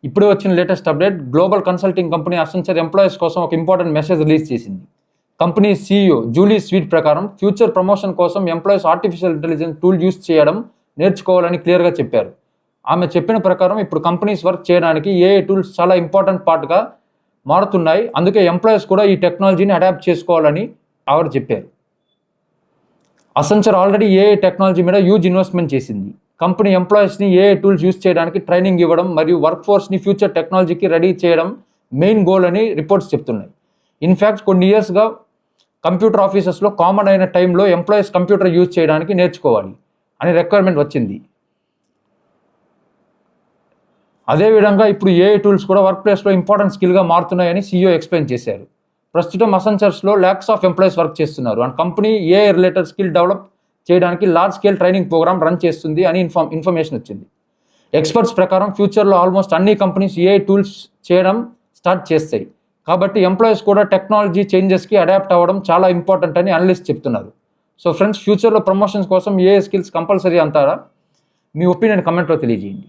ఇప్పుడు వచ్చిన latest update, global consulting company Accenture employees కోసం ఒక ఇంపార్టెంట్ మెసేజ్ రిలీజ్ చేసింది. కంపెనీ CEO జూలీ స్వీట్ ప్రకారం ఫ్యూచర్ ప్రమోషన్ కోసం employees artificial intelligence tool use చేయడం నేర్చుకోవాలని క్లియర్గా చెప్పారు. ఆమె చెప్పిన ప్రకారం ఇప్పుడు కంపెనీస్ వర్క్ చేయడానికి ఏఐ టూల్స్ చాలా ఇంపార్టెంట్ పార్ట్గా మారుతున్నాయి. అందుకే ఎంప్లాయీస్ కూడా ఈ టెక్నాలజీని అడాప్ట్ చేసుకోవాలని ఆవిడ చెప్పారు. అసెంచర్ ఆల్రెడీ ఏఐ టెక్నాలజీ మీద హ్యూజ్ ఇన్వెస్ట్మెంట్ చేసింది. కంపెనీ ఎంప్లాయీస్ని ఏఐ టూల్స్ యూస్ చేయడానికి ట్రైనింగ్ ఇవ్వడం మరియు వర్క్ ఫోర్స్ని ఫ్యూచర్ టెక్నాలజీకి రెడీ చేయడం మెయిన్ గోల్ అని రిపోర్ట్స్ చెప్తున్నాయి. ఇన్ఫ్యాక్ట్ కొన్ని ఇయర్స్గా కంప్యూటర్ ఆఫీసెస్లో కామన్ అయిన టైంలో ఎంప్లాయీస్ కంప్యూటర్ యూజ్ చేయడానికి నేర్చుకోవాలి అని రిక్వైర్మెంట్ వచ్చింది. అదేవిధంగా ఇప్పుడు ఏఐ టూల్స్ కూడా వర్క్ ప్లేస్లో ఇంపార్టెంట్ స్కిల్గా మారుతున్నాయని CEO ఎక్స్ప్లెయిన్ చేశారు. ప్రస్తుతం అసెంచర్స్లో ల్యాక్స్ ఆఫ్ ఎంప్లాయీస్ వర్క్ చేస్తున్నారు and company AI related skill develop చేయడానికి large scale training program run చేస్తుంది అని ఇన్ఫర్మేషన్ వచ్చింది. ఎక్స్పర్ట్స్ ప్రకారం ఫ్యూచర్లో ఆల్మోస్ట్ అన్ని కంపెనీస్ ఏఐ టూల్స్ చేయడం స్టార్ట్ చేస్తాయి. కాబట్టి ఎంప్లాయీస్ కూడా టెక్నాలజీ చేంజెస్కి అడాప్ట్ అవ్వడం చాలా ఇంపార్టెంట్ అని అనలిస్ట్ చెప్తున్నారు. సో ఫ్రెండ్స్, ఫ్యూచర్లో ప్రమోషన్స్ కోసం ఏఐ స్కిల్స్ కంపల్సరీ అంటారా? మీ ఒపీనియన్ కమెంట్లో తెలియజేయండి.